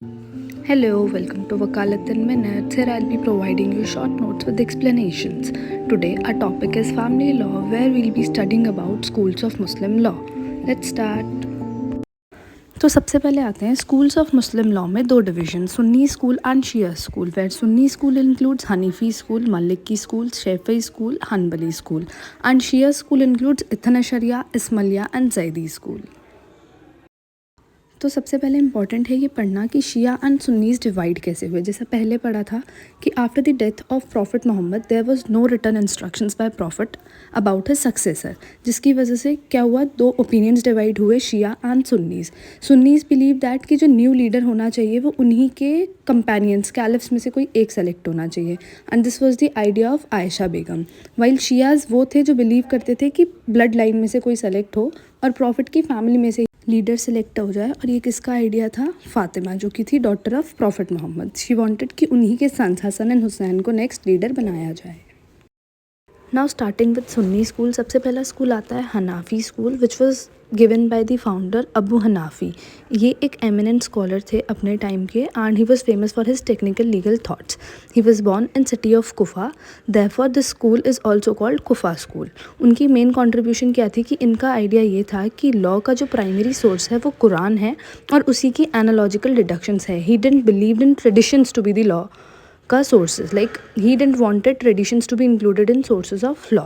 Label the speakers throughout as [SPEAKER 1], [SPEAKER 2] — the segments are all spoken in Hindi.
[SPEAKER 1] Hello, welcome to Wakalat in Minutes. Here I'll be providing you short notes with explanations. Today our topic is family law, where we'll be studying about schools of Muslim law. Let's start. तो सबसे पहले आते हैं स्कूल्स ऑफ मुस्लिम लॉ में दो division, Sunni school and Shia school, where Sunni school includes Hanafi school, Maliki school, Shafi'i school, Hanbali school, and Shia school includes Ithna Ashariya, Ismailia and Zaidi school. तो सबसे पहले इम्पॉर्टेंट है ये पढ़ना कि शिया एंड सुन्नीस डिवाइड कैसे हुए। जैसा पहले पढ़ा था कि after the death of prophet Mohammad there was no return instructions by prophet about his successor, जिसकी वजह से क्या हुआ, दो ओपिनियंस डिवाइड हुए, Shia and Sunnis. Sunnis believe that कि जो न्यू लीडर होना चाहिए वो उन्हीं के कंपेनियंस कैलिफ्स में से कोई एक सेलेक्ट होना चाहिए, and this was the idea of Ayesha Begum. While Shias वो थे जो बिलीव करते थे कि ब्लड लाइन में से कोई सेलेक्ट हो और प्रॉफिट की फैमिली में से लीडर सेलेक्ट हो जाए। और ये किसका आइडिया था? फातिमा, जो कि थी daughter of prophet Mohammad. She wanted कि उन्हीं के सन्स हसन एंड हुसैन को नेक्स्ट लीडर बनाया जाए। Now starting with Sunni school, सबसे पहला स्कूल आता है Hanafi school, which was given by the founder Abu Hanafi. ये एक एमिनेंट स्कॉलर थे अपने टाइम के, and he was famous for his technical legal thoughts. He was born in city of Kufa, therefore this school is also called Kufa school. उनकी मेन कॉन्ट्रीब्यूशन क्या थी कि इनका आइडिया ये था कि लॉ का जो प्राइमरी सोर्स है वो कुरान है और उसी की एनालॉजिकल डिडक्शंस है। He didn't believe in traditions to be the law का sources, like he didn't wanted traditions to be included in sources of law.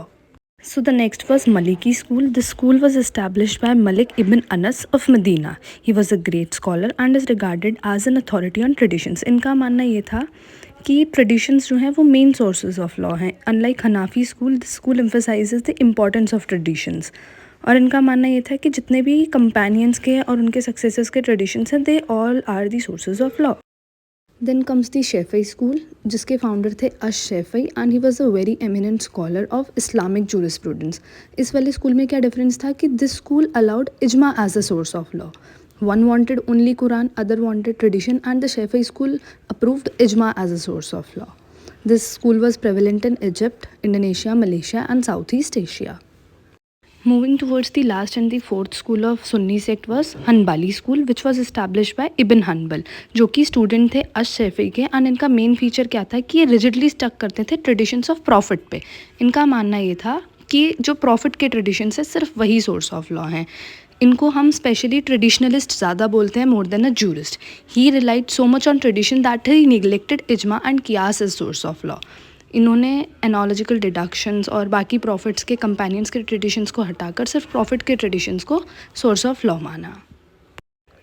[SPEAKER 1] So the next was Maliki school. This school was established by Malik ibn Anas of Medina. He was a great scholar and is regarded as an authority on traditions. इनका मानना ये था कि traditions जो हैं वो main sources of law हैं. Unlike Hanafi school, this school emphasizes the importance of traditions. और इनका मानना ये था कि जितने भी companions के और उनके successors के traditions हैं, they all are the sources of law. Then comes the Shafi'i school, जिसके फाउंडर थे Ash Shafi'i, and he was a very eminent scholar of Islamic jurisprudence. इस वाले स्कूल में क्या डिफरेंस था कि this school allowed ijma as a source of law. One wanted only Quran, other wanted tradition, and the Shafi'i school approved ijma as a source of law. This school was prevalent in Egypt, Indonesia, Malaysia and south east Asia. Moving towards the last and the fourth school of Sunni sect was Hanbali school, which was established by Ibn Hanbal, जो कि स्टूडेंट थे अश शेफी के। एंड इनका मेन फीचर क्या था कि ये रिजिडली स्टक करते थे ट्रेडिशंस ऑफ प्रॉफिट पे। इनका मानना ये था कि जो प्रॉफिट के ट्रेडिशंस है सिर्फ वही सोर्स ऑफ लॉ हैं। इनको हम स्पेशली ट्रेडिशनलिस्ट ज़्यादा बोलते हैं more than a jurist. He relied so much on tradition that he neglected ijma and qiyas as source of law. इन्होंने एनालॉजिकल डिडक्शंस और बाकी प्रॉफिट्स के कंपेनियंस के ट्रेडिशंस को हटाकर सिर्फ प्रॉफिट के ट्रेडिशंस को सोर्स ऑफ लॉ माना।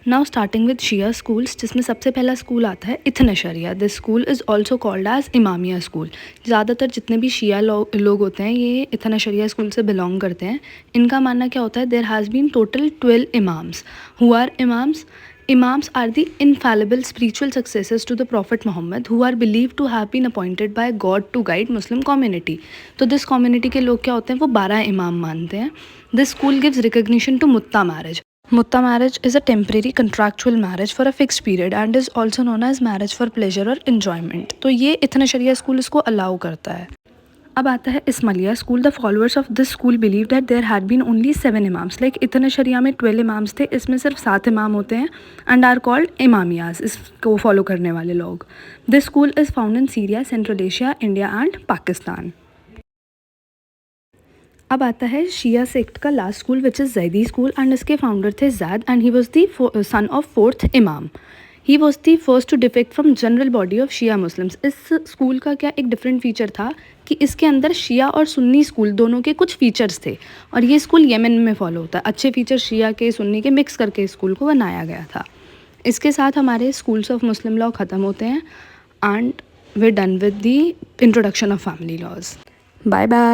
[SPEAKER 1] Now starting with Shia schools, जिसमें सबसे पहला स्कूल आता है Ithna Ashariya. This school is also called as Imamia school. ज़्यादातर जितने भी शिया लोग होते हैं ये इथना शरिया स्कूल से बिलोंग करते हैं। इनका मानना क्या होता है, there has been total 12 imams who are imams. Imams are the infallible spiritual successors to the Prophet Muhammad, who are believed to have been appointed by God to guide Muslim community. तो this community के लोग क्या होते हैं, वो 12 इमाम मानते हैं। This school gives recognition to mutta marriage. Mutta marriage is a temporary contractual marriage for a fixed period and is also known as marriage for pleasure or enjoyment. तो ये इतना शरिया स्कूल इसको अलाउ करता है। अब आता है Ismailia school. The followers of this school believe that there had been only 7 imams. Like इतना शरिया में 12 इमाम्स थे, इसमें सिर्फ 7 इमाम होते हैं एंड आर कॉल्ड इमामियाज, इसको फॉलो करने वाले लोग। This school is found in Syria, Central Asia, India and Pakistan. अब आता है शिया सेक्ट का last school which is Zaidi school, and इसके फाउंडर थे Zaid and he was the son of 4th imam. He was the first to defect from general body of Shia Muslims. इस स्कूल का क्या एक डिफरेंट फीचर था कि इसके अंदर शिया और सुन्नी स्कूल दोनों के कुछ फीचर्स थे, और ये स्कूल येमन में फॉलो होता है। अच्छे फीचर शिया के सुन्नी के मिक्स करके स्कूल को बनाया गया था। इसके साथ हमारे स्कूल्स ऑफ मुस्लिम लॉ ख़त्म होते हैं and we done with the introduction of family laws. Bye bye.